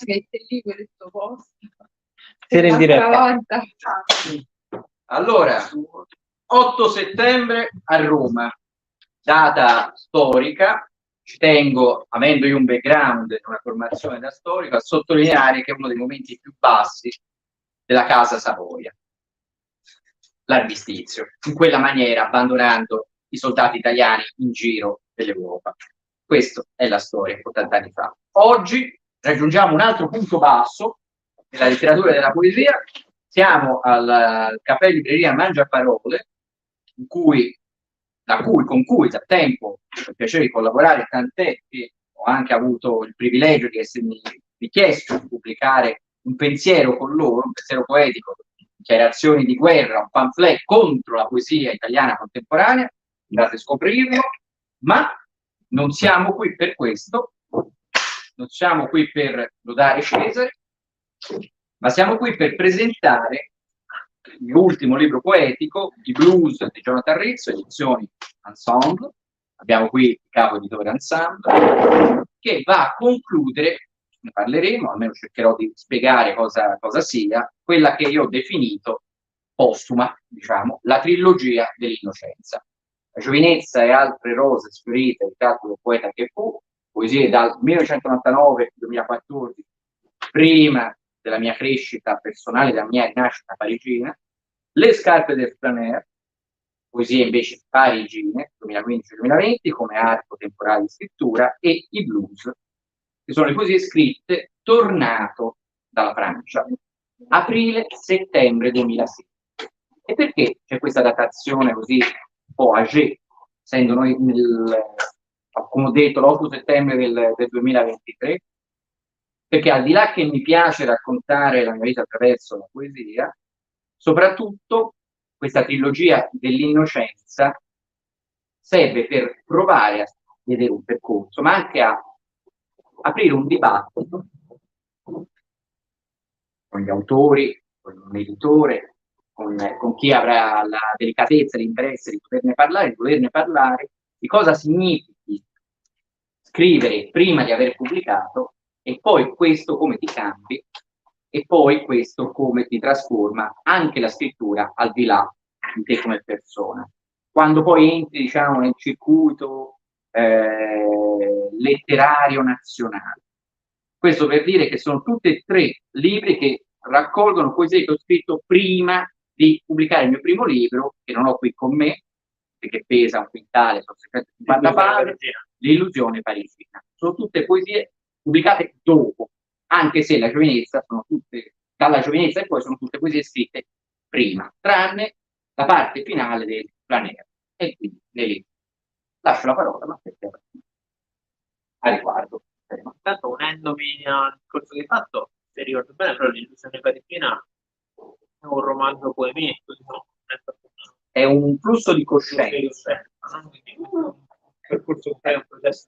mette lì quel suo posto. Siete in diretta. Allora, 8 settembre a Roma, data storica. Ci tengo, avendo io un background e una formazione da storico, a sottolineare che è uno dei momenti più bassi della Casa Savoia, l'armistizio, in quella maniera abbandonando i soldati italiani in giro dell'Europa. Questa è la storia 80 anni fa. Oggi raggiungiamo un altro punto basso nella letteratura e della poesia. Siamo al caffè libreria Mangiaparole, con cui da tempo ho il piacere di collaborare, tant'è che ho anche avuto il privilegio di essermi richiesto di pubblicare un pensiero con loro, un pensiero poetico, dichiarazioni di guerra, un pamphlet contro la poesia italiana contemporanea. Andate a scoprirlo, ma non siamo qui per questo, non siamo qui per lodare Cesare, ma siamo qui per presentare l'ultimo libro poetico, I Blues di Jonathan Rizzo, edizioni Ensemble. Abbiamo qui il capo editore Ensemble, che va a concludere, ne parleremo, almeno cercherò di spiegare cosa sia, quella che io ho definito postuma, diciamo, la trilogia dell'innocenza. La giovinezza e altre rose sfiorite, il tratto del poeta che fu, poesie dal 1999 al 2014, prima della mia crescita personale, della mia rinascita parigina, Le scarpe del flaneur, poesie invece parigine, 2015-2020, come arco temporale di scrittura, e I Blues, che sono le poesie scritte tornato dalla Francia, aprile-settembre 2006. E perché c'è questa datazione così un po' âgée, essendo noi come ho detto, l'8 settembre del 2023? Perché al di là che mi piace raccontare la mia vita attraverso la poesia, soprattutto questa trilogia dell'innocenza serve per provare a vedere un percorso, ma anche a aprire un dibattito con gli autori, con un editore, con chi avrà la delicatezza e l'interesse di poterne parlare, di volerne parlare, di cosa significhi scrivere prima di aver pubblicato, e poi questo come ti cambi, e poi questo come ti trasforma anche la scrittura al di là di te come persona. Quando poi entri, diciamo, nel circuito letterario nazionale. Questo per dire che sono tutti e tre libri che raccolgono poesie che ho scritto prima di pubblicare il mio primo libro, che non ho qui con me, perché pesa un quintale, sono 750 pagine, L'illusione parigina. Sono tutte poesie pubblicate dopo, anche se la giovinezza sono tutte, dalla giovinezza e poi sono tutte poesie scritte prima, tranne la parte finale del Flaneur. E quindi le libri. Lascio la parola, ma a riguardo. Intanto unendomi al discorso che hai fatto, se ricordo bene, però l'illusione parigina è un romanzo poemico, diciamo, è un flusso di coscienza. Un percorso che è un processo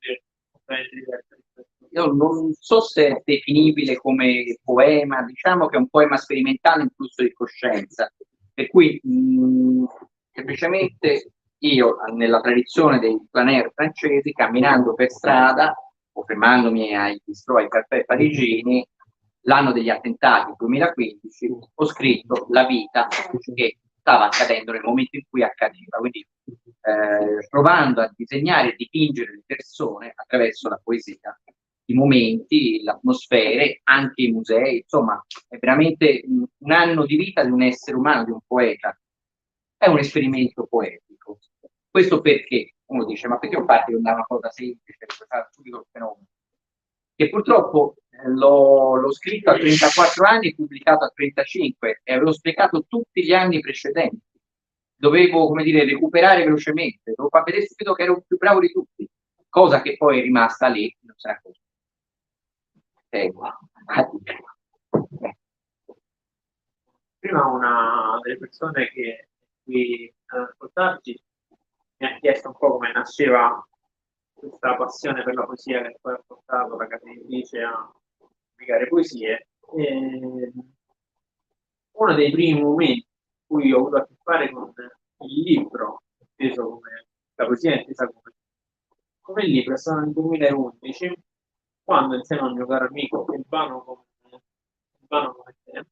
completamente diverso. Io non so se è definibile come poema, diciamo che è un poema sperimentale in flusso di coscienza, per cui semplicemente io, nella tradizione dei flaneur francesi, camminando per strada o fermandomi ai bistrò, ai caffè parigini, l'anno degli attentati, 2015, ho scritto la vita che stava accadendo nel momento in cui accadeva, quindi provando a disegnare e dipingere le persone attraverso la poesia, i momenti, le atmosfere, anche i musei, insomma, è veramente un anno di vita di un essere umano, di un poeta. È un esperimento poetico. Questo perché uno dice, ma perché non parti da una cosa semplice, per fare subito il fenomeno? Che purtroppo l'ho scritto a 34 anni, pubblicato a 35, e avevo sprecato tutti gli anni precedenti. Dovevo, come dire, recuperare velocemente, dovevo far vedere subito che ero il più bravo di tutti, cosa che poi è rimasta lì, non se ne accorge. Prima una delle persone che qui ad ascoltarci mi ha chiesto un po' come nasceva questa passione per la poesia che poi ha portato la casa editrice a pubblicare poesie. E uno dei primi momenti in cui ho avuto a che fare con il libro, inteso come la poesia intesa come il libro, è stato nel 2011, quando insieme al mio caro amico Urbano come te,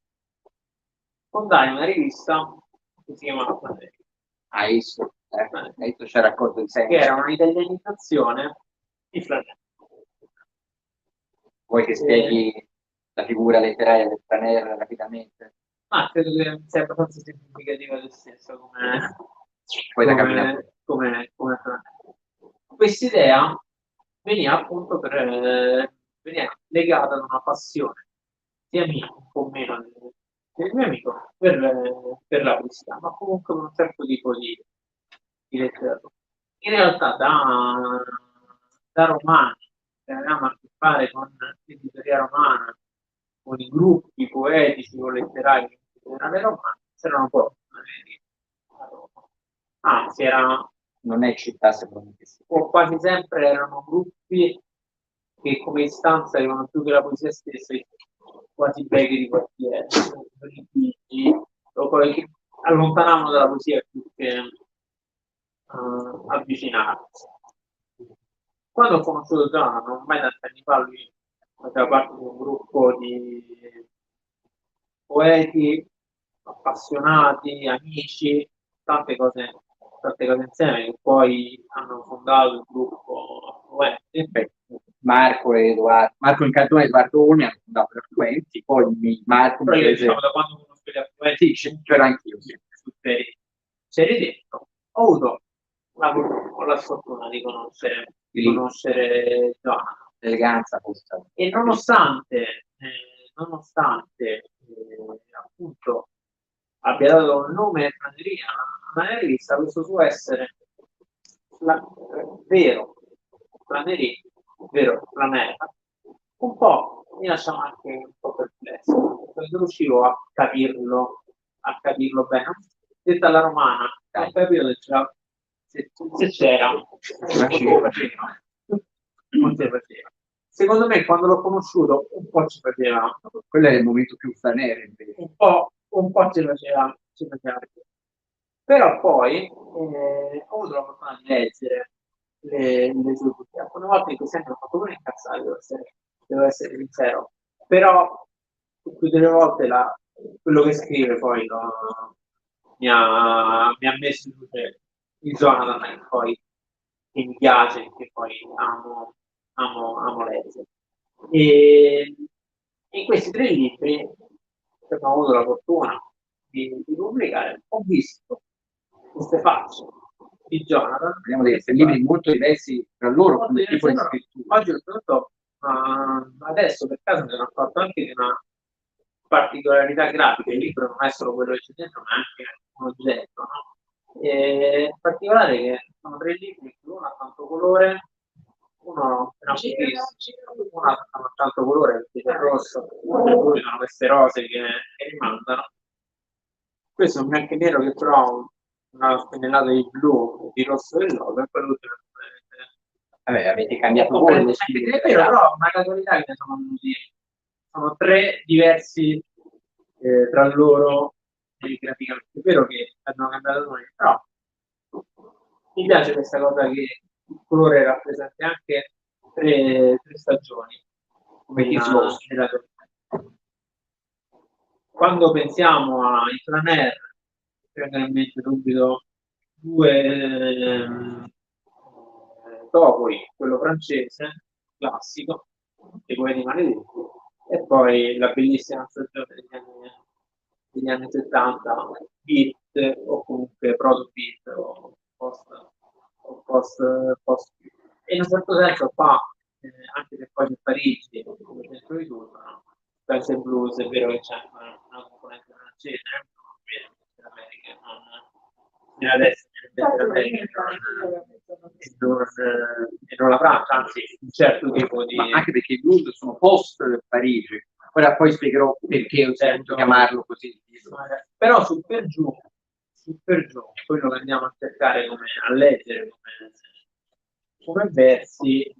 fondai una rivista che si chiamava Flannery, Hai visto, c'è raccolto di che sempre. era un'italianizzazione di Flannery. Vuoi che spieghi la figura letteraria del Flaner rapidamente? Credo che sia abbastanza significativa del stesso Poi da camminare. come Flannery. Quest'idea veniva appunto veniva legata ad una passione sia mia, un po' meno del mio amico, per la poesia, ma comunque con un certo tipo di letteratura. In realtà da romani, che avevamo a che fare con l'editoria romana, con i gruppi poetici o letterari in generale romani, c'erano pochi a Roma. Anzi, non è città secondo me. o quasi sempre erano gruppi che come istanza avevano più che la poesia stessa, quasi beghi di quartiere, o quelli che allontanavano dalla poesia più che avvicinarsi. Quando ho conosciuto Giovanni, ormai tanti anni fa, lui faceva parte di un gruppo di poeti appassionati, amici, tante cose insieme, che poi hanno fondato il gruppo Affluenti. Marco in Cantone e Edoardo Olmi hanno fondato gli Affluenti, poi Marco Però io diciamo da quando conosco gli Affluenti, sì, c'ero anch'io, sì. c'eri dentro, ho avuto la sfortuna di conoscere Giovanni. L'eleganza questa. E nonostante appunto abbia dato il nome Flaneria alla rivista, questo suo essere vero Flaneria, vero Flanera, un po' mi lasciava anche un po' perplesso, perché non riuscivo a capirlo bene. Detta alla romana, ho capito che se c'era, non ci faceva. Non si faceva. Secondo me, quando l'ho conosciuto, un po' ci faceva. Quello è il momento più Flanere, invece. Un po' ci faceva. Però poi ho avuto la fortuna di leggere le sue poesie. Alcune volte in questi anni ho fatto pure incazzare, devo essere sincero. Però più delle volte quello che scrive poi mi ha messo in luce il Jonathan che mi piace, che poi amo leggere. E in questi 3 libri, che ho avuto la fortuna di pubblicare, ho visto queste facce di Jonathan. Abbiamo dei libri molto diversi tra loro come tipo di scrittura. Oggi oltretutto adesso per caso mi sono accorto anche di una particolarità grafica. Il libro non è solo quello che c'è dentro, ma è anche un oggetto, no? E in particolare che sono 3 libri, uno ha tanto colore, uno è uno ha tanto colore perché c'è il rosso, e poi sono queste rose che rimandano. Questo è un bianco e nero che però una spennellata di blu, di rosso e lodo, e poi l'ultimo vabbè, avete cambiato voi lo è stile. vero, però una casualità che ne sono venuti. Sono 3 diversi tra loro graficamente. È vero che hanno cambiato noi, però mi piace questa cosa che il colore rappresenta anche 3 stagioni come nella quando pensiamo ai Flaner, vengono in mente subito 2 Topoi, quello francese, classico, dei poeti maledetti, e poi la bellissima stagione degli anni 70, beat o comunque proto-beat o post. E in un certo senso qua, anche se poi c'è Parigi, come centro di tutto, no? Jazz e blues, è vero che c'è una componente francese, in America, nella destra, dell'America e non la Francia, anzi un certo tipo di. Ma anche perché i blues sono post Parigi. Ora poi spiegherò perché ho sentito chiamarlo così. Però sul per giù, quello che andiamo a cercare a leggere come versi,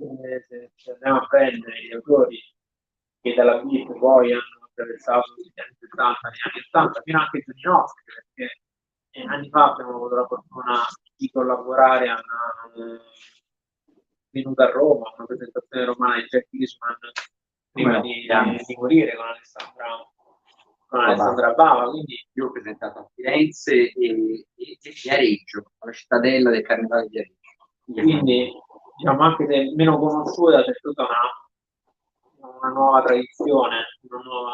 se andiamo a prendere gli autori che dalla beat poi hanno attraversato gli anni 70, gli anni 80, fino anche ai giorni nostri, perché anni fa abbiamo avuto la fortuna di collaborare venuto a Roma, una presentazione romana di Jack Eastman prima di morire con Alessandra Bava, quindi io ho presentato a Firenze e Viareggio, alla cittadella del Carnevale di Viareggio. Quindi, diciamo, anche se meno conosciuta, c'è tutta una nuova tradizione, una nuova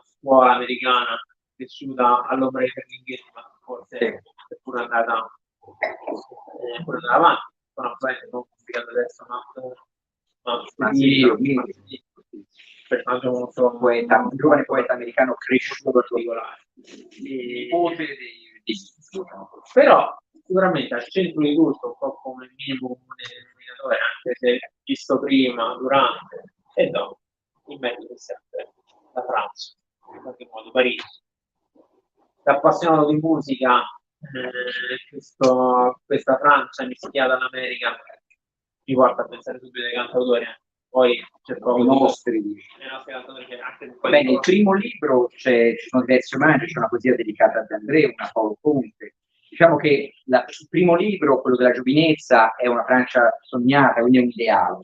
scuola americana cresciuta all'ombra di Ferlinghetti, ma forse è pure andata avanti. Sono non pubblicato adesso, ma personaggio molto un giovane poeta americano cresciuto particolare. Però sicuramente al centro di tutto, un po' come il minimo comune denominatore, anche se visto prima, durante e dopo, in mezzo c'è sempre la Francia, in qualche modo Parigi. Da appassionato di musica, questa Francia mischiata all'America mi porta a pensare subito ai cantautori. Poi cerco i nostri cantautori che anche nel primo libro ci sono diversi omaggi, c'è una poesia dedicata ad Andrea, una a Paolo Conte. Diciamo che il primo libro, quello della giovinezza, è una Francia sognata, quindi è un ideale.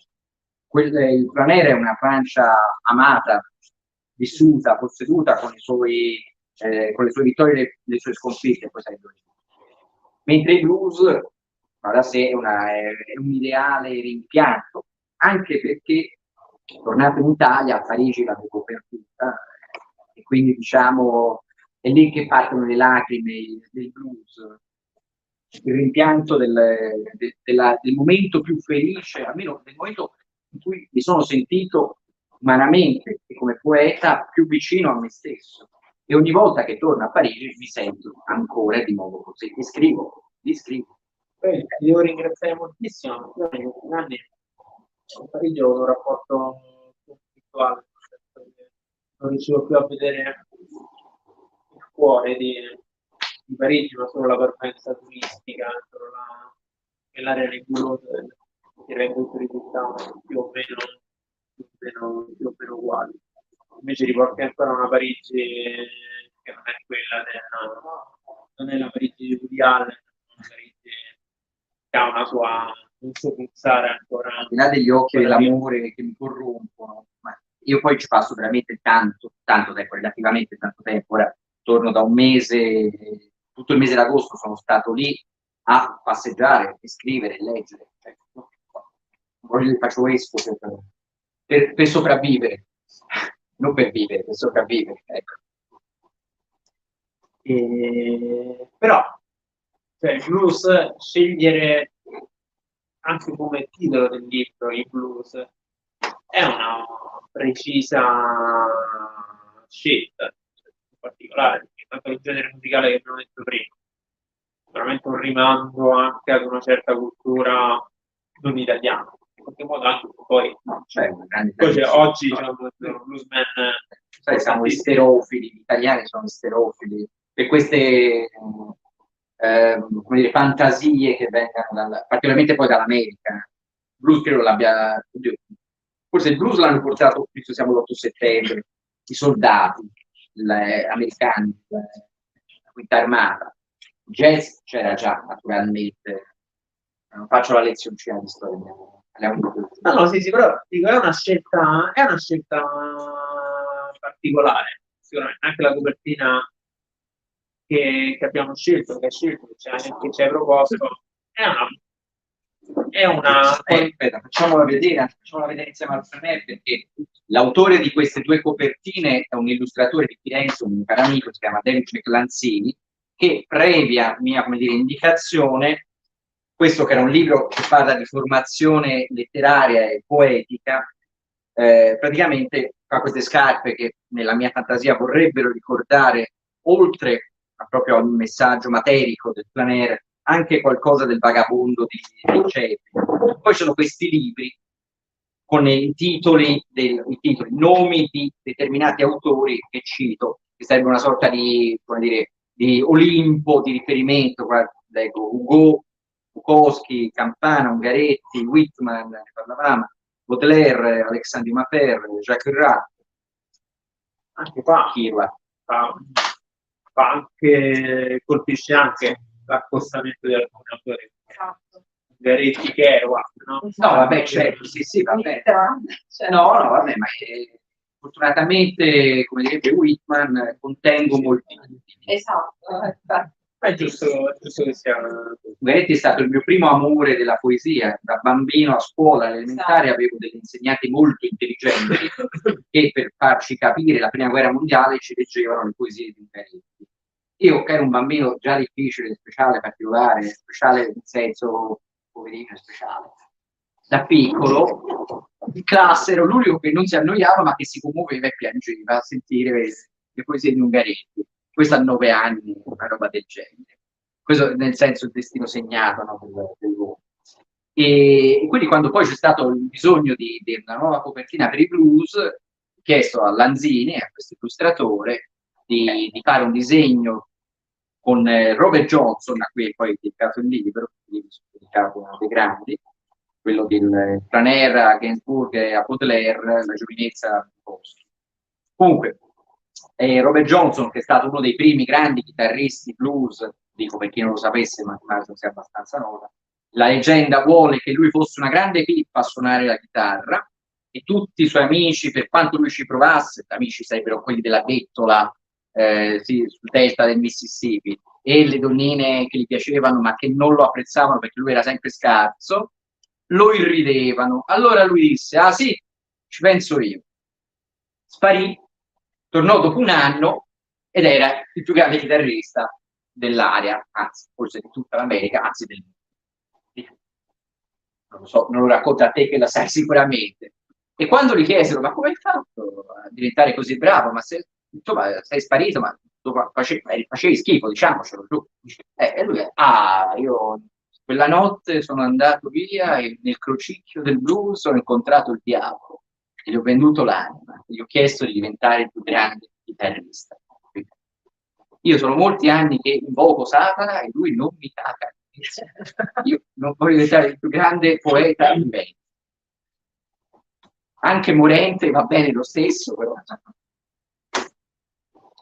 Il Planera è una Francia amata, vissuta, posseduta con le sue vittorie e le sue sconfitte, poi mentre il blues va da sé, è un ideale rimpianto, anche perché tornato in Italia, a Parigi l'avevo perduta, e quindi diciamo è lì che partono le lacrime del blues, il rimpianto del momento più felice, almeno del momento in cui mi sono sentito umanamente e come poeta più vicino a me stesso. E ogni volta che torno a Parigi mi sento ancora di nuovo così, li scrivo. Ti devo ringraziare moltissimo, io negli ultimi anni a Parigi ho un rapporto conflittuale, non riuscivo più a vedere il cuore di Parigi, ma solo la parvenza turistica, solo l'area nebulosa che rende tutto risultato più o meno uguali. Invece riporti ancora una Parigi che non è quella non è la Parigi di Woody Allen, una Parigi che ha un suo pulsare ancora. Al di là degli occhi dell'amore che mi corrompono, ma io poi ci passo veramente tanto tempo, relativamente tanto tempo. Ora torno da un mese, tutto il mese d'agosto sono stato lì a passeggiare, e scrivere, e leggere. Faccio questo per sopravvivere, non per vivere, per sopravvivere. Ecco. Però cioè, il blues, scegliere anche come titolo del libro, il blues, è una precisa scelta, in particolare, perché tanto il genere musicale che abbiamo detto prima, veramente un rimando anche ad una certa cultura non italiana. In qualche modo anche poi, oggi c'è un bluesman. Siamo esterofili, gli italiani sono esterofili, per queste come dire, fantasie che vengono particolarmente poi dall'America. Il blues credo l'abbia, forse il blues l'hanno portato, visto siamo l'8 settembre, i soldati americani, la quinta armata. Il jazz c'era già naturalmente, non faccio la lezioncina di storia. No, sì, però dico, è una scelta particolare, sicuramente anche la copertina che abbiamo scelto, che ci hai proposto, aspetta, facciamola vedere insieme al Franer, perché l'autore di queste due copertine è un illustratore di Firenze, un caro amico, si chiama David McLanzini, che previa mia, come dire, indicazione, questo che era un libro che parla di formazione letteraria e poetica, praticamente fa queste scarpe che nella mia fantasia vorrebbero ricordare, oltre proprio a un messaggio materico del Flaner, anche qualcosa del vagabondo di Ceppi. Poi sono questi libri con i titoli, nomi di determinati autori che cito, che sarebbe una sorta di, come dire, di Olimpo di riferimento. Leggo Hugo, Bukowski, Campana, Ungaretti, Whitman, ne parlavamo, Baudelaire, Alexandre Dumas, Jacques Rat, anche qua anche colpisce anche l'accostamento di alcuni autori. Esatto. Ungaretti Kerouac, no? No, vabbè, certo, sì, vabbè. No, vabbè, ma fortunatamente, come direbbe Whitman, contengo molti. Esatto. È giusto che sia. Ungaretti è stato il mio primo amore della poesia. Da bambino a scuola, all'elementare, avevo degli insegnanti molto intelligenti che per farci capire la prima guerra mondiale ci leggevano le poesie di Ungaretti. Io, che ero un bambino già difficile, speciale, particolare, speciale nel senso poverino speciale, da piccolo, in classe ero l'unico che non si annoiava ma che si commuoveva e piangeva a sentire le poesie di Ungaretti. Questo a 9 anni, una roba del genere. Questo nel senso il destino segnato, no, dell'uomo. E quindi quando poi c'è stato il bisogno di una nuova copertina per i blues, ho chiesto a Lanzini, a questo illustratore, di fare un disegno con Robert Johnson, a cui è poi dedicato il libro, dedicato a uno dei grandi, quello del Planera a Gainsbourg e a Baudelaire, la giovinezza di posto. Comunque, Robert Johnson, che è stato uno dei primi grandi chitarristi blues, dico per chi non lo sapesse, ma immagino sia abbastanza nota, la leggenda vuole che lui fosse una grande pippa a suonare la chitarra e tutti i suoi amici, per quanto lui ci provasse, amici sarebbero quelli della bettola, sì, sul delta del Mississippi, e le donnine che gli piacevano ma che non lo apprezzavano perché lui era sempre scarso, lo irridevano. Allora lui disse: ah sì, ci penso io. Sparì, tornò dopo un anno ed era il più grande chitarrista dell'area, anzi, forse di tutta l'America, anzi del mondo. Non lo so, non lo racconto a te che la sai sicuramente. E quando gli chiesero: ma come hai fatto a diventare così bravo? Ma se, insomma, sei sparito, ma facevi schifo, diciamocelo tu. E lui, io quella notte sono andato via e nel crocicchio del blues ho incontrato il diavolo e gli ho venduto l'anima, gli ho chiesto di diventare il più grande chitarrista. Io sono molti anni che invoco Satana e lui non mi caga. Io non voglio diventare il più grande poeta vivente. Anche morente va bene lo stesso, però.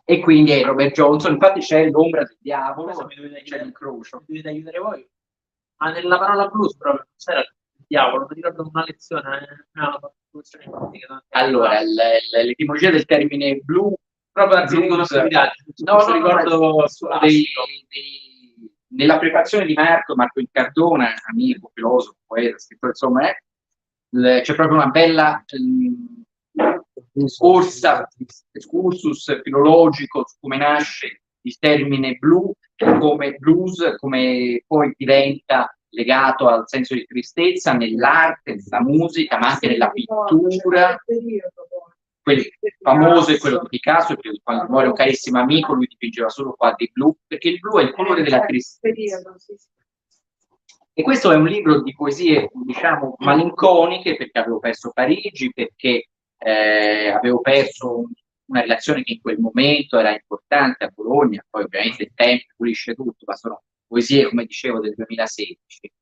E quindi è Robert Johnson, infatti c'è l'ombra del diavolo, c'è l'incrocio. Mi dovete aiutare voi. Ma nella parola blues proprio non c'era il diavolo, mi ricordo una lezione, una lezione informatica. Allora, l'etimologia del termine blu, proprio anzi, non ricordo nella prefazione di Marco Incardona, amico, filosofo, poeta, scrittore, insomma, c'è proprio una bella excursus filologico su come nasce il termine blu, come blues, come poi diventa legato al senso di tristezza nell'arte, nella musica, ma anche nella pittura. Quello famoso è quello di Picasso, che quando muore un carissimo amico lui dipingeva solo quadri blu, perché il blu è il colore della tristezza. E questo è un libro di poesie, diciamo, malinconiche, perché avevo perso Parigi, perché avevo perso una relazione che in quel momento era importante a Bologna, poi ovviamente il tempo pulisce tutto, ma sono poesie, come dicevo, del 2016.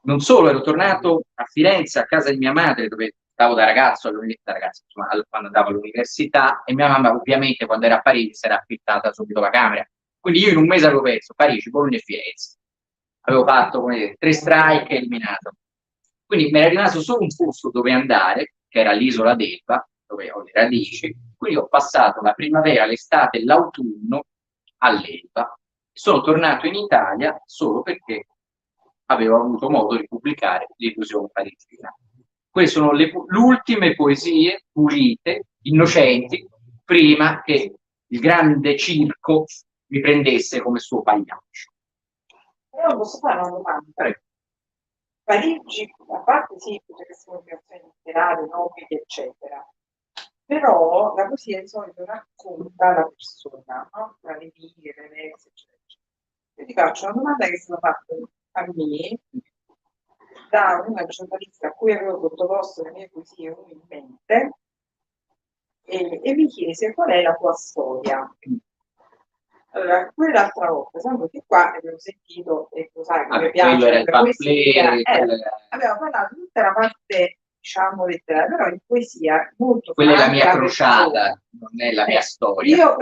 Non solo, ero tornato a Firenze, a casa di mia madre, dove stavo da ragazzo, insomma, quando andavo all'università, e mia mamma ovviamente quando era a Parigi si era affittata subito la camera. Quindi io in un mese avevo perso Parigi, Bologna e Firenze. Avevo fatto, come dire, 3 strike e eliminato. Quindi mi era rimasto solo un posto dove andare, che era l'isola d'Elba, dove ho le radici. Quindi ho passato la primavera, l'estate e l'autunno all'Elba. Sono tornato in Italia solo perché avevo avuto modo di pubblicare L'illusione parigina. Queste sono le ultime poesie pulite, innocenti, prima che il grande circo mi prendesse come suo pagliaccio. Però posso fare una domanda? Prego. Parigi, a parte sì, tutte queste motivazioni letterari, nobili, eccetera, però la poesia di solito racconta la persona, no? Tra le righe, le verse, eccetera. Io ti faccio una domanda che è stata fatta a me da una giornalista a cui avevo sottoposto le mie poesie umilmente e mi chiese qual è la tua storia. Allora, quell'altra volta siamo venuti qua e abbiamo sentito, e tu sai, che mi piace la poesia, abbiamo parlato di tutta la parte, diciamo, letteraria, però in poesia molto quella è la mia crociata, non è la mia storia. Io,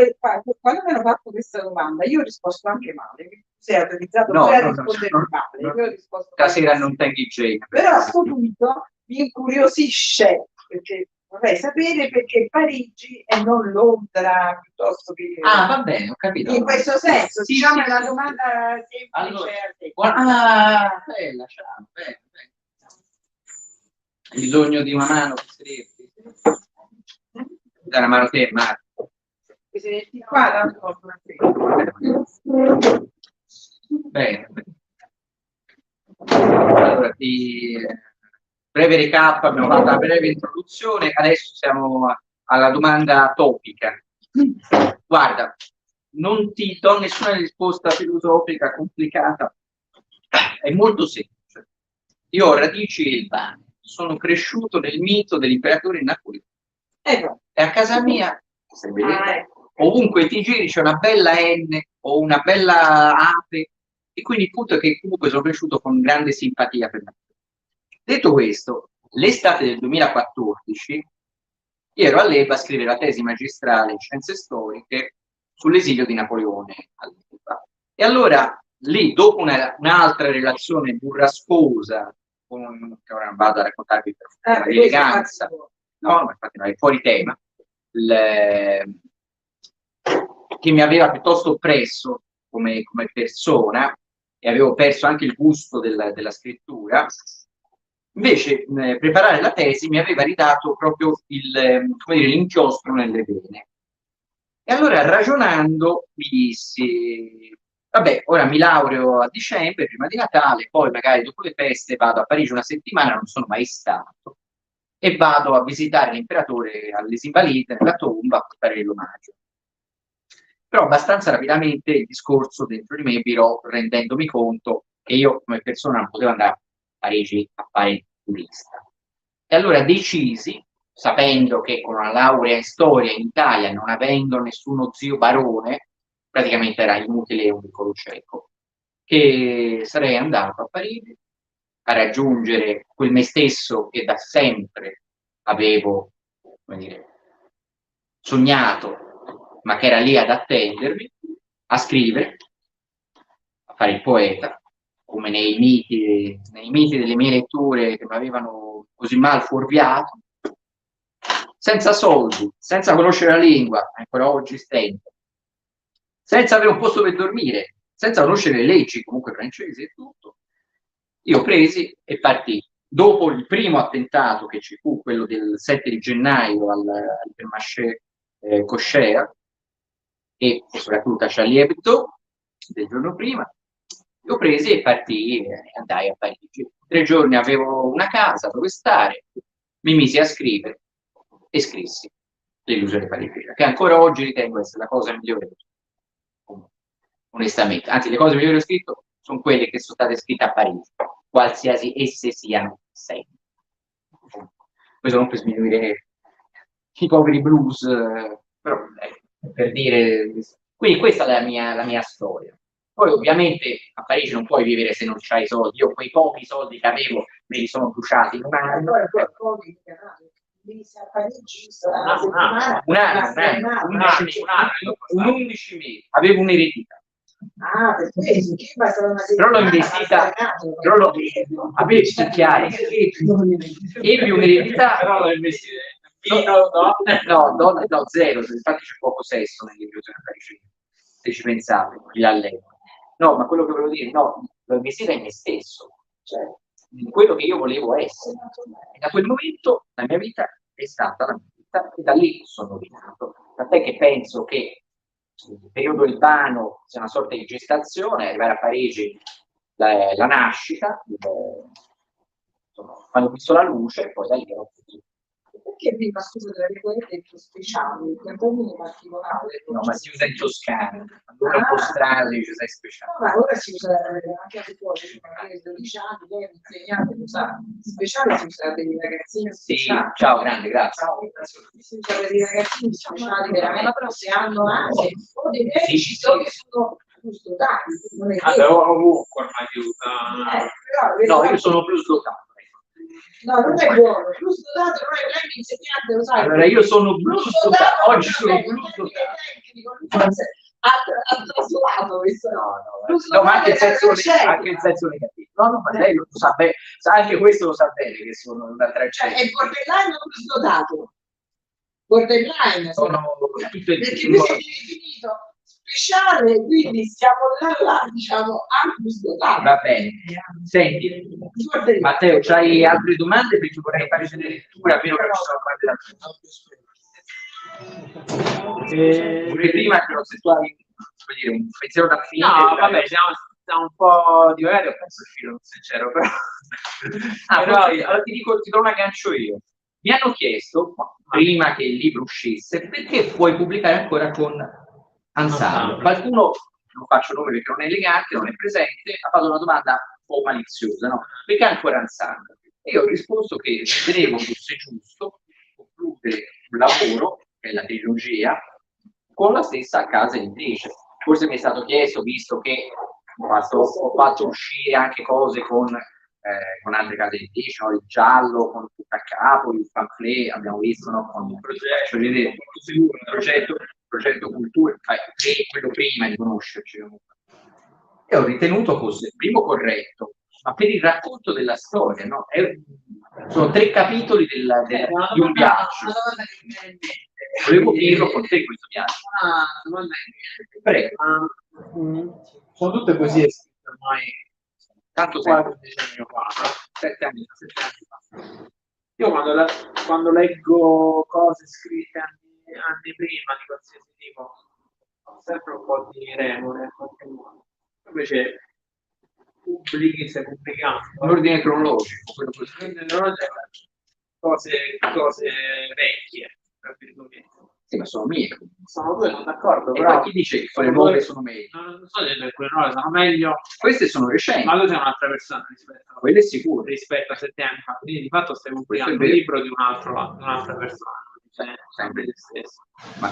quando mi hanno fatto questa domanda, io ho risposto anche male, sei autorizzato No, pure a no, rispondere no, male. no. Io ho risposto Stasera male. non tengo i geni. Però a questo punto mi incuriosisce, perché vorrei sapere perché Parigi e non Londra piuttosto che... Ah, va bene, ho capito. In questo senso, Sì, diciamo, sì, è una sì. domanda semplice Allora, a te. ah, bella, ciao, bene, bene. Hai bisogno di una mano per sederti? Dai una mano a te, Marco. Questi metti qua, tanto non Bene. Allora, breve recap, abbiamo fatto una breve introduzione, adesso siamo alla domanda topica. Guarda, non ti do nessuna risposta filosofica complicata, è molto semplice. Io ho radici elvane, sono cresciuto nel mito dell'imperatore Napoleone. no. E a casa mia, stai vedendo, ovunque ti giri c'è una bella N o una bella ape, e quindi il punto è che comunque sono cresciuto con grande simpatia per Napoleone. Detto questo, l'estate del 2014 io ero all'EBA a scrivere la tesi magistrale in scienze storiche sull'esilio di Napoleone all'EBA. E allora lì, dopo un'altra relazione burrascosa, che ora non vado a raccontarvi per di eleganza, no, infatti non è fuori tema, che mi aveva piuttosto oppresso come persona e avevo perso anche il gusto della scrittura. Invece, preparare la tesi mi aveva ridato proprio come dire, l'inchiostro nelle vene. E allora, ragionando, mi dissi, vabbè, ora mi laureo a dicembre, prima di Natale, poi magari dopo le feste vado a Parigi una settimana, non sono mai stato, e vado a visitare l'imperatore alle Invalides, nella tomba, a portare l'omaggio. Però abbastanza rapidamente il discorso dentro di me virò rendendomi conto che io come persona non potevo andare a Parigi a fare il turista. E allora decisi, sapendo che con una laurea in storia in Italia, non avendo nessuno zio barone, praticamente era inutile un piccolo cieco, che sarei andato a Parigi a raggiungere quel me stesso che da sempre avevo, come dire, sognato, ma che era lì ad attendermi, a scrivere, a fare il poeta, come nei miti delle mie letture che mi avevano così mal fuorviato, senza soldi, senza conoscere la lingua, ancora oggi stento, senza avere un posto per dormire, senza conoscere le leggi, comunque francesi e tutto. Io presi e partii. Dopo il primo attentato che ci fu, quello del 7 di gennaio all'Intermarché Cochère, e soprattutto a Charlie Hebdo del giorno prima, io presi e partii e andai a Parigi. 3 giorni avevo una casa dove stare, mi misi a scrivere e scrissi L'illusione parigina, che ancora oggi ritengo essere la cosa migliore, onestamente. Anzi, le cose migliori che ho scritto sono quelle che sono state scritte a Parigi, qualsiasi esse siano sempre. Questo non per sminuire i poveri blues, però per dire... Quindi questa è la mia storia. Poi ovviamente a Parigi non puoi vivere se non c'hai soldi. Io quei pochi soldi che avevo me li sono bruciati in un anno. A Parigi un anno, 11 mesi, avevo un'eredità. Ah, per questo, però l'ho investita, avevo chiaro, ebbi un'eredità, però l'ho investita. No, zero, infatti c'è poco sesso nell'illusione parigina, se ci pensate, qui l'allego. No, ma quello che volevo dire, no, l'ho investita in me stesso, cioè in quello che io volevo essere. E da quel momento la mia vita è stata la mia vita e da lì sono rinato. Tant'è che penso che il periodo ilvano sia una sorta di gestazione, arrivare a Parigi la nascita, quando ho visto la luce, poi da lì ero così. Perché prima, scusa, tra virgolette, più speciali, che è un termine particolare. No, ma si usa in toscano, allora un po' strano dice sei speciale. No, ma ora si usa anche a fuori, magari 12 anni, lei è un insegnante, usa speciale, si usa per i ragazzini speciali. Sì, ciao, grande, grazie. Si usa per i ragazzini speciali, veramente, però se hanno anche dei medici che sono plus dotati. Ovunque ormai si usa. No, io sono plus dotato. No, non è buono, plus dotato non è lei insegnante, lo sai. Allora io sono plus dotato, oggi sono plus dotato. ha traslato questo. No, ma anche in senso negativo. No, ma lei lo sa bene, anche questo lo sa bene che sono una tragedia. È borderline o sdotato? Borderline. Sono Perché noi siamo definito speciale, quindi stiamo là, diciamo, anche sdotato. Va bene. Senti, Matteo, c'hai altre domande? Perché vorrei fare delle letture, a meno che ci sono quante da prima, però se tu hai un pensiero da fine. No, vabbè, siamo un po' divagati, ho perso il filo, non sincero, però. Però allora ti do un aggancio io. Mi hanno chiesto, prima che il libro uscisse, perché puoi pubblicare ancora con Ansando. Qualcuno, non faccio nome perché non è elegante, non è presente, ha fatto una domanda un po' maliziosa, no? Perché ancora Ansando? E io ho risposto che ritenevo fosse giusto concludere un lavoro, che è la trilogia, con la stessa casa editrice. Forse mi è stato chiesto, visto che ho fatto uscire anche cose con altre case editrici, no? Il Giallo, con Tutto a Capo, il pamphlet, abbiamo visto, no? Con il progetto Cultura, quello prima di conoscerci. E ho ritenuto fosse il primo corretto, ma per il racconto della storia, no? Sono 3 capitoli di un viaggio. Volevo dirlo con te questo viaggio. Prego. Sono tutte poesie scritte ormai Tanto qualche tempo. decennio fa, no? 7 anni fa. Io quando leggo cose scritte anni prima di qualsiasi tipo, ho sempre un po' di remore in qualche modo. Invece pubblichi, stai pubblicando In ordine cronologico, cose vecchie, tra virgolette. sì, ma sono mie. Sono 2, sono d'accordo, E però poi chi dice che quelle nuove sono meglio? non so se quelle nuove sono meglio, Queste sono recenti, ma tu sei un'altra persona quelle sicuro. rispetto a 7 anni fa, quindi di fatto stai Questo pubblicando è un vero. libro di un'altra persona, cioè sempre te stesso.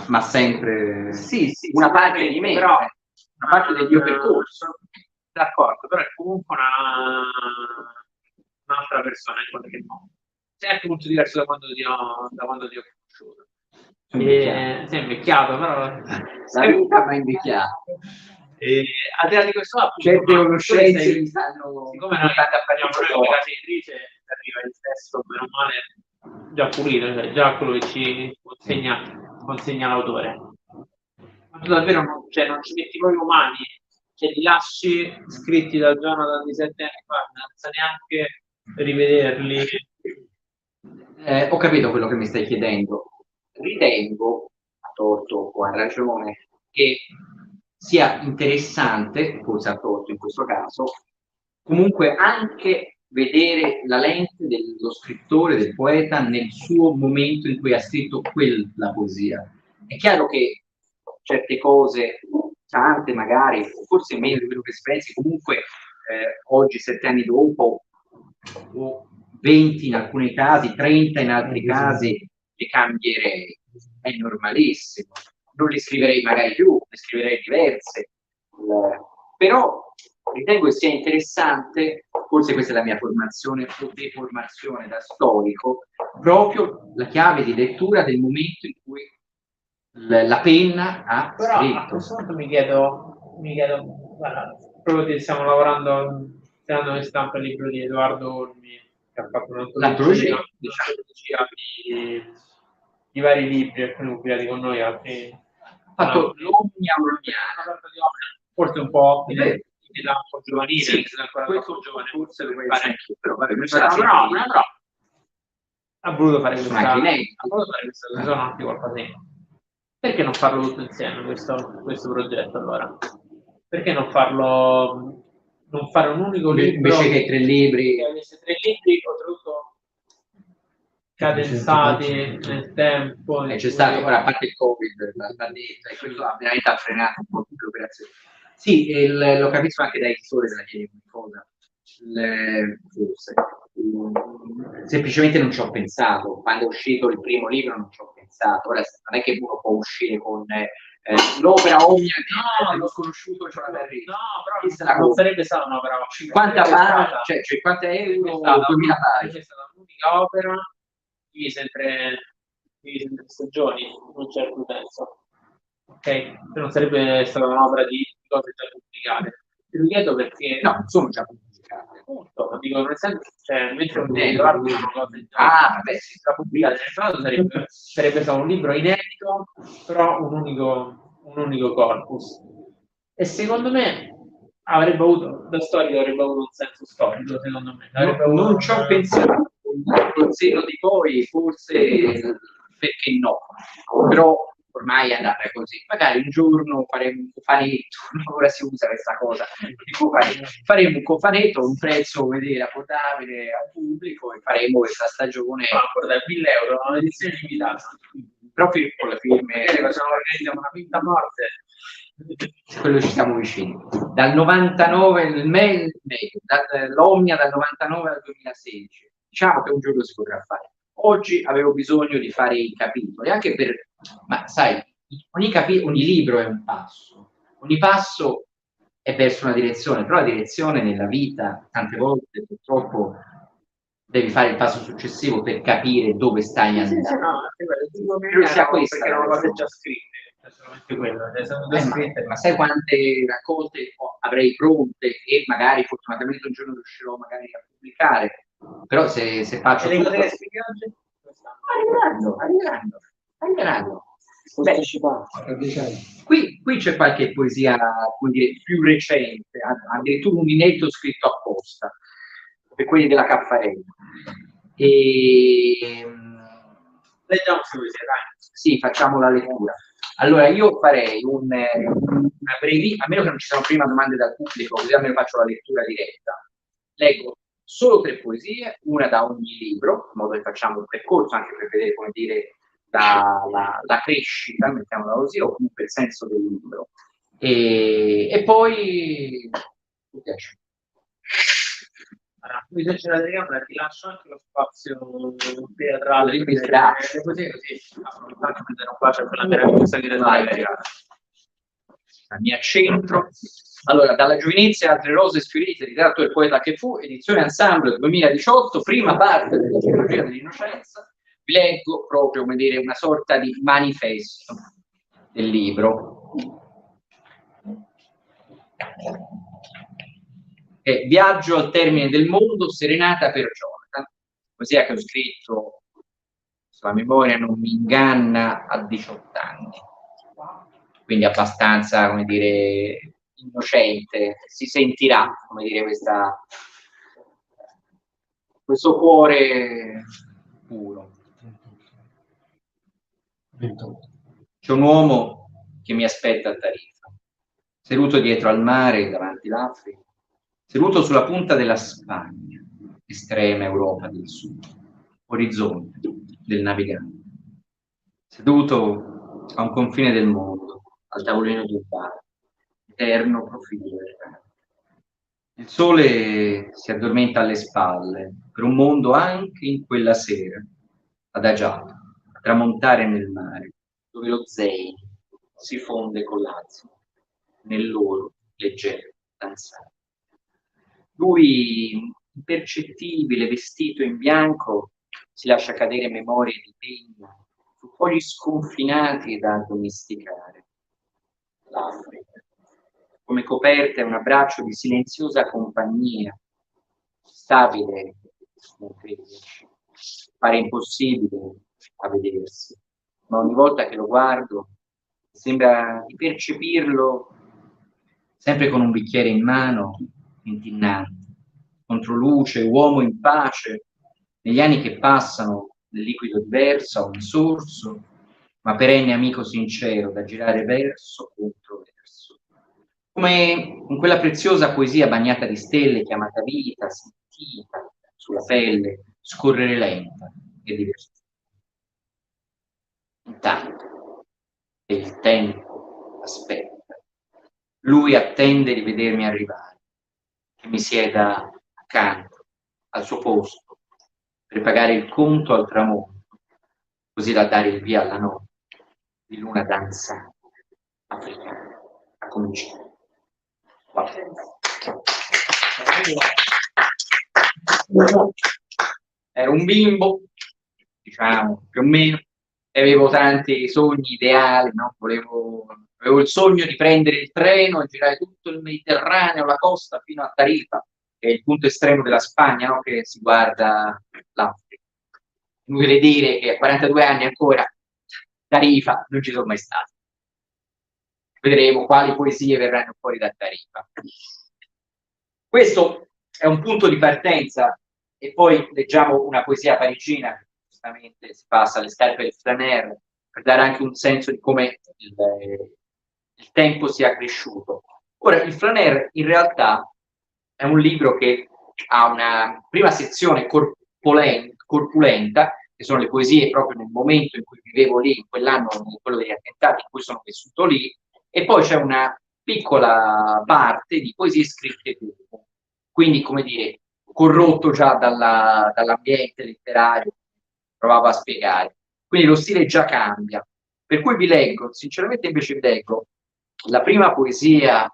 Ma sempre Sì, una parte di me, però una parte del mio percorso. d'accordo, però è comunque un'altra persona in qualche modo. C'è anche molto diverso da quando ti ho conosciuto. Sei invecchiato, però La vita mi ha invecchiato. al di là di questo, appunto, Certe ma conoscenze tu mi stanno siccome noi parliamo proprio di casa editrice, arriva il testo bene o male già pulito, cioè già quello che ci consegna l'autore. Ma tu davvero non ci metti proprio mani, cioè li lasci scritti da Jonathan di 7 anni fa, senza neanche rivederli. Ho capito quello che mi stai chiedendo. Ritengo, a torto o a ragione, che sia interessante, forse a torto in questo caso, comunque anche vedere la lente dello scrittore, del poeta, nel suo momento in cui ha scritto quella poesia. È chiaro che certe cose, tante magari, forse meno di quello che si pensi, comunque oggi, 7 anni dopo, o 20 in alcuni casi, 30 in altri casi, li cambierei. È normalissimo. Non li scriverei magari più, ne scriverei diverse. Però ritengo che sia interessante, forse questa è la mia formazione o deformazione da storico, proprio la chiave di lettura del momento in cui la penna ha Però a scritto. questo punto mi chiedo, guarda, proprio stiamo lavorando, stiamo in stampa il libro di Edoardo Olmi, che ha fatto un'antologia di vari libri, alcuni pubblicati con noi, altri Ha fatto l'Omnia Olmiana. forse un po' È vero. in età un po' giovanile, Sì, ancora questo troppo giovane, forse lo per penso fare anch'io, però vabbè, però ha voluto fare sono questa, anche inediti. ha voluto fare questa cosa, sono anche qualcosa di... Perché non farlo tutto insieme questo progetto allora? Perché non fare un unico libro Invece che 3 libri. che avesse 3 libri, oltretutto cadenzati nel tempo? C'è stato, ora, a parte il Covid, la pandemia, e quello ha veramente frenato un po' tutte le operazioni. Sì, lo capisco anche dai editori della chiedi una cosa. Forse. Semplicemente non ci ho pensato. Quando è uscito il primo libro non ci ho pensato. Ora non è che uno può uscire con l'opera Omnia dello sconosciuto, cioè la terra. No, però non sarebbe stata un'opera 50 pagine, cioè 50 euro, 2000 pagine. È stata un'unica opera divisa in 3 stagioni, in un certo senso. ok? Non sarebbe stata un'opera di cose già pubblicate. Te lo chiedo perché No, non sono già pubblicate. appunto, ma dico, nel senso, cioè, mentre un libro sono cose già Vabbè, sì. pubblicate nel passato, sarebbe stato un libro inedito, però un unico corpus. E secondo me avrebbe avuto, da storico avrebbe avuto un senso storico, secondo me. Avrebbe avuto Non ci ho pensato, col senno di poi forse perché no, però ormai è andata così. Magari un giorno faremo un cofanetto, ora si usa questa cosa, faremo un cofanetto a un prezzo abbordabile al pubblico e faremo questa stagione. Da 1.000 euro, un'edizione limitata. Proprio con le firme. Magari organizziamo una quinta morte. Quello ci siamo vicini. Dal 99, l'Omnia dal 99 al 2016. Diciamo che un giorno si potrà fare. Oggi avevo bisogno di fare i capitoli, anche per, ma sai, ogni libro è un passo, ogni passo è verso una direzione, però la direzione nella vita, tante volte purtroppo, devi fare il passo successivo per capire dove stai andando. Sì, no, Credo sia questa, perché erano cose già scritte, solamente quello, sono già scritte. Ma sai quante raccolte avrei pronte e magari fortunatamente un giorno riuscirò magari a pubblicare, però se faccio le tutto... cose che scrivi oggi? Arriveranno. Beh, qui c'è qualche poesia, come dire, più recente, addirittura un inedito scritto apposta per quelli della Caffarella. Leggiamo su poesia, dai. Sì, facciamo la lettura. Allora, io farei una brevi, a meno che non ci siano prima domande dal pubblico, così almeno faccio la lettura diretta. Leggo solo 3 poesie, una da ogni libro, in modo che facciamo un percorso anche per vedere, come dire, la crescita, mettiamola così, o comunque il senso del libro. E poi... Allora, qui se ce la tiriamo, ti lascio anche lo spazio teatrale mi dispiace. così affrontato mentre non faccio quella meravigliosa direzione. Mi accentro. Allora, dalla giovinezza e altre rose sfiorite, ritratto del poeta che fu, edizione Ensemble 2018, prima parte della trilogia dell'innocenza, vi leggo proprio, come dire, una sorta di manifesto del libro. Viaggio al termine del mondo, serenata per Jonathan, poesia che ho scritto, se la memoria non mi inganna, a 18 anni. Quindi abbastanza, come dire, innocente, si sentirà, come dire, questo cuore puro. C'è un uomo che mi aspetta a Tarifa, seduto dietro al mare, davanti l'Africa, seduto sulla punta della Spagna, estrema Europa del Sud, orizzonte del navigante, seduto a un confine del mondo, al tavolino di un bar, eterno profilo del cane. Il sole si addormenta alle spalle, per un mondo anche in quella sera, adagiato, a tramontare nel mare, dove lo Zein si fonde con l'Azio, nel loro leggero danzare. Lui, impercettibile, vestito in bianco, si lascia cadere memorie di pegno su fogli sconfinati da addomesticare. L'Africa, come coperta è un abbraccio di silenziosa compagnia, stabile, non crederci, pare impossibile a vedersi, ma ogni volta che lo guardo sembra di percepirlo sempre con un bicchiere in mano, intinnante, controluce, uomo in pace, negli anni che passano nel liquido diverso, a un sorso, ma perenne amico sincero da girare verso contro verso. Come in quella preziosa poesia bagnata di stelle chiamata vita, sentita sulla pelle, scorrere lenta e divertita. Intanto, e il tempo aspetta. Lui attende di vedermi arrivare, che mi sieda accanto, al suo posto, per pagare il conto al tramonto, così da dare il via alla notte di luna danzante africana a cominciare. Era un bimbo, diciamo, più o meno, avevo tanti sogni ideali, no? Avevo il sogno di prendere il treno e girare tutto il Mediterraneo, la costa, fino a Tarifa, che è il punto estremo della Spagna, no? Che si guarda l'Africa. Inutile dire che a 42 anni ancora Tarifa non ci sono mai stato. Vedremo quali poesie verranno fuori da Tarifa. Questo è un punto di partenza, e poi leggiamo una poesia parigina, che giustamente si passa alle scarpe del Flaner, per dare anche un senso di come il tempo sia cresciuto. Ora, il Flaner in realtà è un libro che ha una prima sezione corpulenta, che sono le poesie proprio nel momento in cui vivevo lì, in quell'anno, quello degli attentati, in cui sono vissuto lì, e poi c'è una piccola parte di poesie scritte dopo, quindi, come dire, corrotto già dall'ambiente letterario, provavo a spiegare. Quindi lo stile già cambia. Per cui vi leggo, sinceramente invece vi leggo la prima poesia,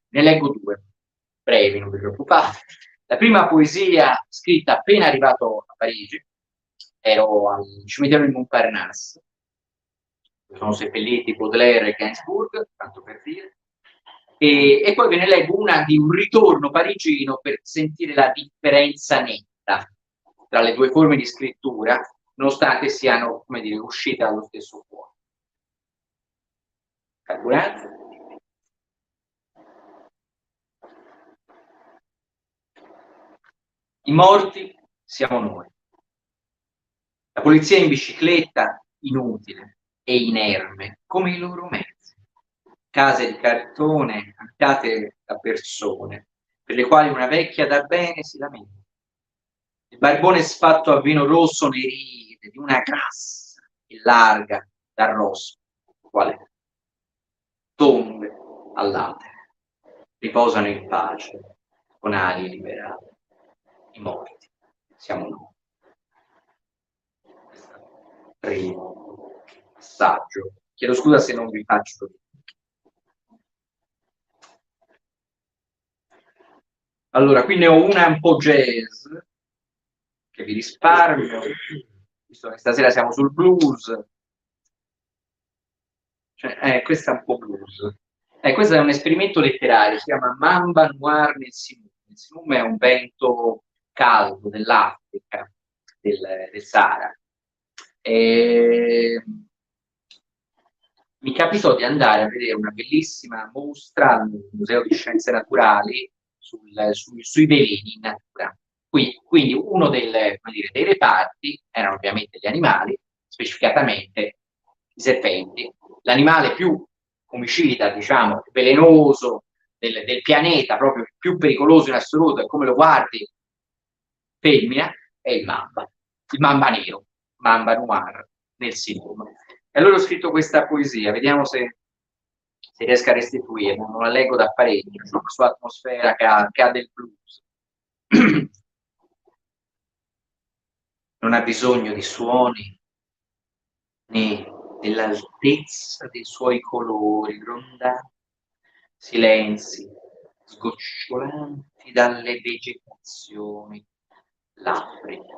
ne leggo due, brevi, non vi preoccupate. La prima poesia scritta appena arrivato a Parigi, ero al cimitero di Montparnasse, sono seppelliti Baudelaire e Gainsbourg, tanto per dire, e poi ve ne leggo una di un ritorno parigino per sentire la differenza netta tra le due forme di scrittura, nonostante siano, come dire, uscite dallo stesso cuore. Carburante. I morti siamo noi. La polizia in bicicletta, inutile e inerme, come i loro mezzi. Case di cartone abitate da persone, per le quali una vecchia da bene si lamenta. Il barbone sfatto a vino rosso ne ride di una grassa e larga d'arrosto, quale tombe all'atere, riposano in pace, con ali liberate. I morti siamo noi. Primo passaggio. Chiedo scusa se non vi faccio. Allora, qui ne ho una un po' jazz, che vi risparmio, visto che stasera siamo sul blues. Cioè, questa è un po' blues. Questo è un esperimento letterario, si chiama Mamba Noir nel Sinum. Il Sinum è un vento caldo dell'Africa, del Sahara. Mi capitò di andare a vedere una bellissima mostra al Museo di Scienze Naturali sui veleni in natura. Quindi uno dei reparti erano ovviamente gli animali, specificatamente i serpenti. L'animale più omicida, diciamo, velenoso del pianeta, proprio più pericoloso in assoluto, e come lo guardi, femmina, è il mamba nero, Mamba Noir nel Sinum. E allora ho scritto questa poesia, vediamo se riesco a restituirla, non la leggo da parecchio, c'è una sua atmosfera che ha del blues. Non ha bisogno di suoni, né dell'altezza dei suoi colori grondanti, silenzi sgocciolanti dalle vegetazioni, l'Africa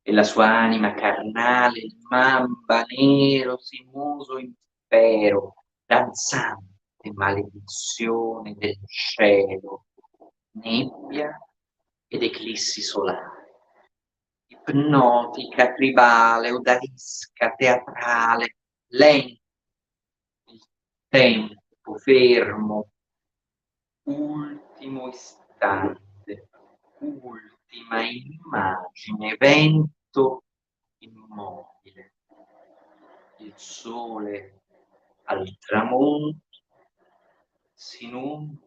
e la sua anima carnale, il mamba nero, sinuoso impero, danzante maledizione del cielo, nebbia ed eclissi solari, ipnotica, tribale, odalisca, teatrale, lento, il tempo fermo, ultimo istante, ultima immagine, vento immobile, il sole al tramonto, sinum,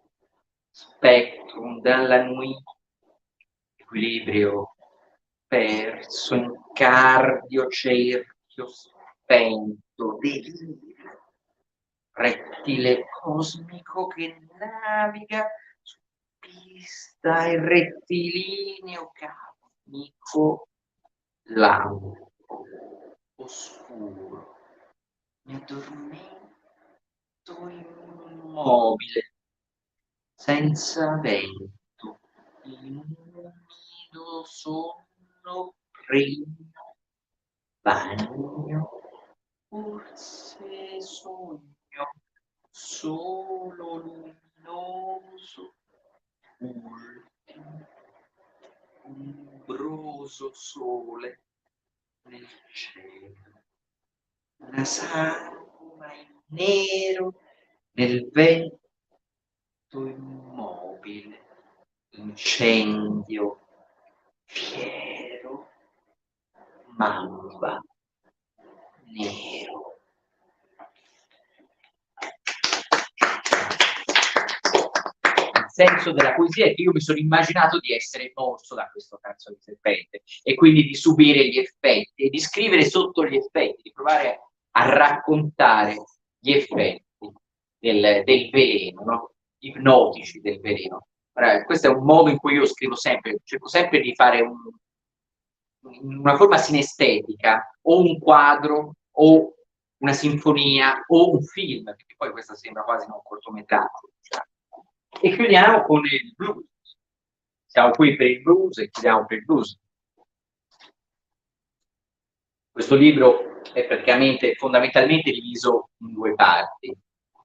spectrum dalla nuit, equilibrio perso in cardio cerchio spento, delirio, rettile cosmico che naviga su pista e rettilineo cosmico lampo oscuro, mi addormento immobile, senza vento, in umido sonno primo bagno forse sogno, solo luminoso, ultimo, umbroso sole nel cielo, una sagoma in nero nel vento immobile, incendio fiero, mamba nero. Il senso della poesia è che io mi sono immaginato di essere morso da questo cazzo di serpente e quindi di subire gli effetti e di scrivere sotto gli effetti, di provare a raccontare gli effetti del veleno, no? Ipnotici del veleno. Allora, questo è un modo in cui io scrivo sempre, cerco sempre di fare una forma sinestetica, o un quadro, o una sinfonia, o un film, perché poi questo sembra quasi un cortometraggio. Cioè. E chiudiamo con il blues. Siamo qui per il blues e chiudiamo per il blues. Questo libro è praticamente, fondamentalmente diviso in due parti.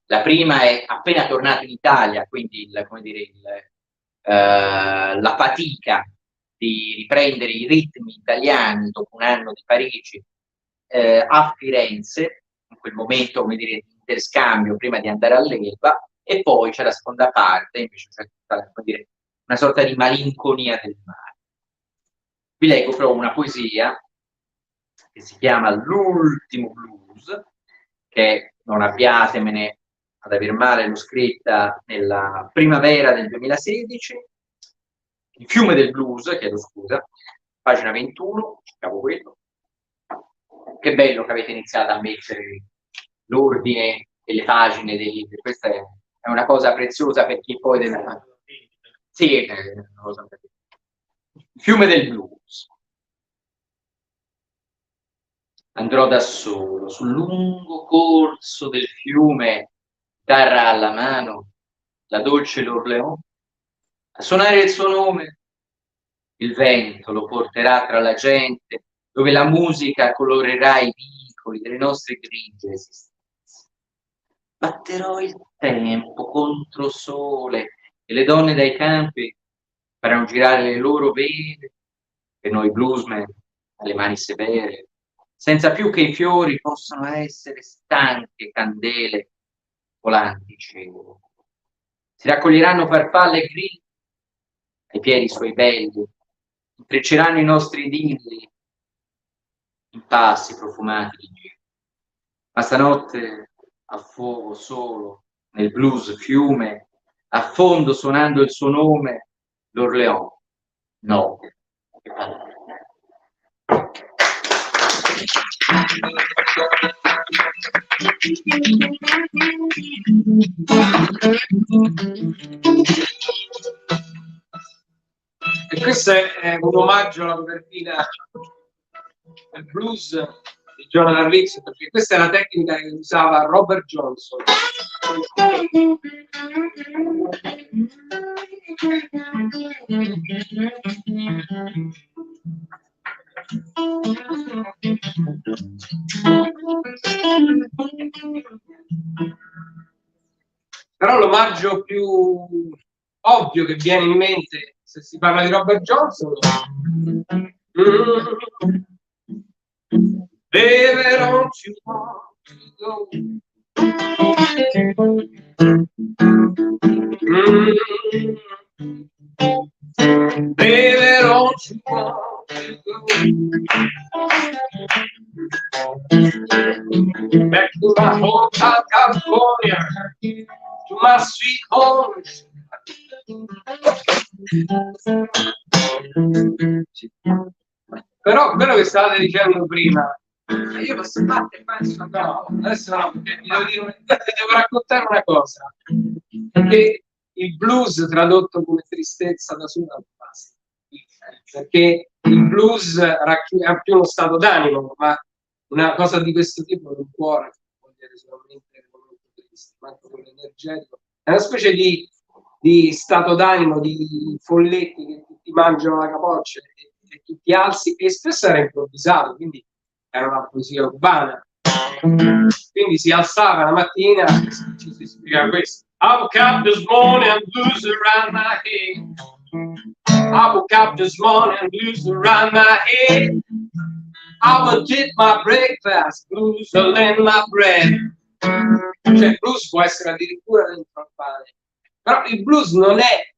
La prima è appena tornato in Italia, quindi la fatica di riprendere i ritmi italiani dopo un anno di Parigi a Firenze, in quel momento, come dire, di interscambio prima di andare all'Elba, e poi c'è la seconda parte, invece c'è tutta, come dire, una sorta di malinconia del mare. Vi leggo però una poesia che si chiama L'ultimo blues, che non abbiatemene ad aver male, l'ho scritta nella primavera del 2016, Il fiume del blues, chiedo scusa, pagina 21, cercavo quello. Che bello che avete iniziato a mettere l'ordine delle pagine dei libri, questa è una cosa preziosa per chi poi deve fare. Sì, non lo so. Il fiume del blues. Andrò da solo sul lungo corso del fiume, chitarra alla mano, la dolce l'Orleans, a suonare il suo nome. Il vento lo porterà tra la gente, dove la musica colorerà i vicoli delle nostre grigie esistenze. Batterò il tempo contro sole e le donne dai campi faranno girare le loro vele per noi bluesmen alle mani severe, senza più che i fiori possano essere stanche candele volanti cielo. Si raccoglieranno farfalle e grilli ai piedi suoi belli, intrecceranno i nostri idilli in passi profumati di gelo. Ma stanotte a fuoco solo nel blues fiume, a fondo suonando il suo nome, l'Orleans, no, che parole. E questo è un omaggio alla copertina del blues di Jonathan Ricks, perché questa è la tecnica che usava Robert Johnson. Però l'omaggio più ovvio che viene in mente se si parla di Robert Johnson Baby, don't you want to go? Baby, don't you want to go? Back to my hotel California, to my sweet home. Però quello che stavate dicendo prima, io posso battere no, adesso no, perché devo raccontare una cosa, perché il blues tradotto come tristezza da sola non basta, perché il blues ha più uno stato d'animo, ma una cosa di questo tipo non può raccogliere solamente il momento triste, ma anche quello energetico, è una specie di stato d'animo, di folletti che ti mangiano la capoccia e tu ti alzi, e spesso era improvvisato, quindi era una poesia urbana, Quindi si alzava la mattina e si spiegava questo. I woke up this morning and blues around my head. I woke up this morning and blues around my head. I would eat my breakfast, blues all in my bread. Cioè il blues può essere addirittura dentro al pane. Però il blues non è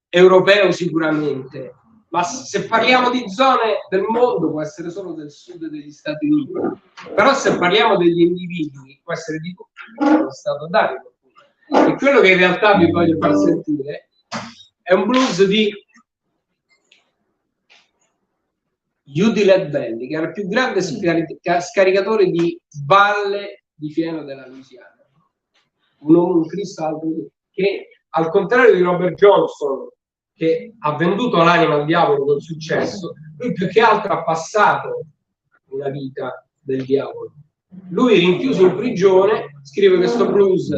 europeo sicuramente, ma se parliamo di zone del mondo può essere solo del sud degli Stati Uniti. Però se parliamo degli individui può essere di tutto lo stato d'animo. E quello che in realtà vi voglio far sentire è un blues di Judy Ledbelly, che era il più grande scaricatore di balle di fieno della Louisiana. Un Cristo alto che, al contrario di Robert Johnson, che ha venduto l'anima al diavolo con successo, lui più che altro ha passato una vita del diavolo. Lui, rinchiuso in prigione, scrive questo blues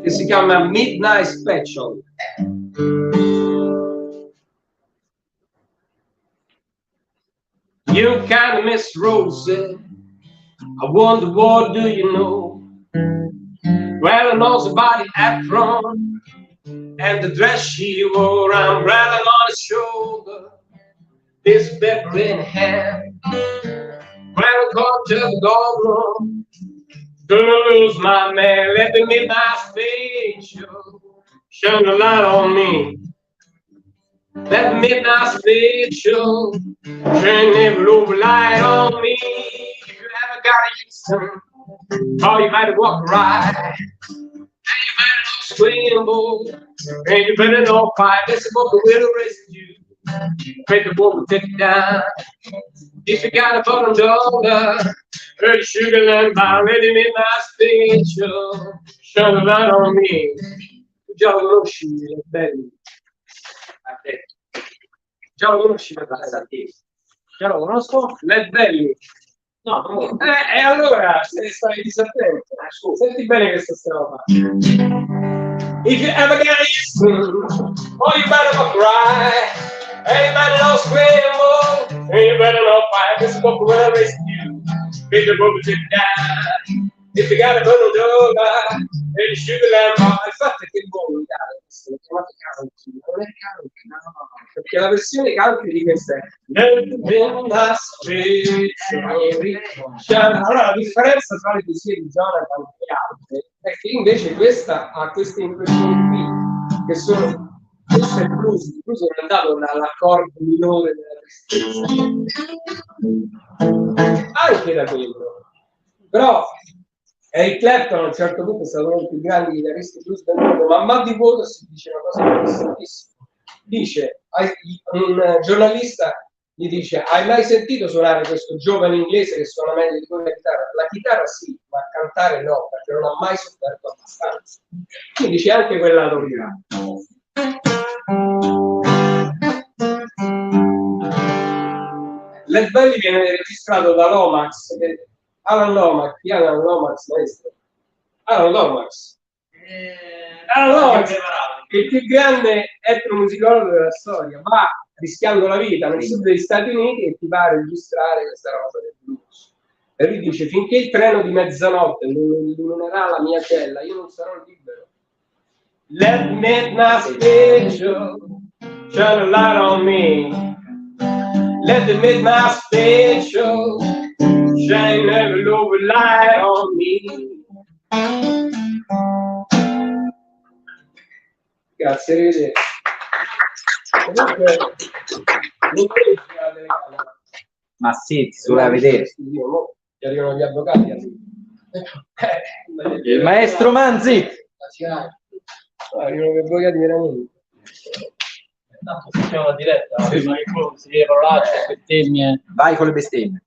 che si chiama Midnight Special. You kind of Miss Rose, I wonder what do you know? Well, I know somebody at front, and the dress she wore, umbrella on his shoulder, this pepper in hand. When I come to the dog, gonna lose my man. Let the midnight stage show shine a light on me. Let the midnight stage show shine every over light on me. If you ever got a Houston, oh, you better walk right. And you better not scramble, and you better not fight. This book will arrest you. Break the book and take it down. If you got a bottom dollar, early sugar and bar, ready midnight special, shine a light on me. Già lo conosci, è bello. Già lo conosci, già lo conosco? Led Belly. No, no. E allora, se stai disattento, senti bene questa strofa. If you ever get used, oh, you better not cry, and you better not scramble, and you better not fight. This book will arrest you. Beat the book to down. If you got a little dog, and you sugar lamb, infatti che buono questo, l'ho chiamato country, non è country, no, perché la versione country di questa è allora la differenza tra le poesie di Jonathan e altre è che invece questa ha queste impressioni qui che sono, questo è il blues non è andato dall'accordo minore della tristezza, anche da quello, però Eric Clapton a un certo punto è stato uno dei più grandi chitarristi blues del mondo, ma a mal di voto si dice una cosa interessantissima. Dice, un giornalista gli dice: hai mai sentito suonare questo giovane inglese che suona meglio di voi la chitarra? La chitarra sì, ma cantare no, perché non ha mai sofferto abbastanza. Quindi dice anche quella novità. Led Belly viene registrato da Lomax, Alan Lomax, chi è Alan Lomax, maestro? Alan Lomax. Alan Lomax, il più grande etnomusicologo della storia, va rischiando la vita nel sud degli Stati Uniti e ti va a registrare questa roba del blues. E lui dice: finché il treno di mezzanotte non illuminerà la mia cella, io non sarò libero. Let midnight special shine a light on me. Let the midnight special shine every over light on me. Grazie, arrivederci. Comunque, ma sì, si doveva vedere. Ti arrivano gli avvocati. Il maestro Manzi. Arrivano gli avvocati veramente. Tanto facciamo la diretta, si deve parolacce, bestemmie. Vai con le bestemmie.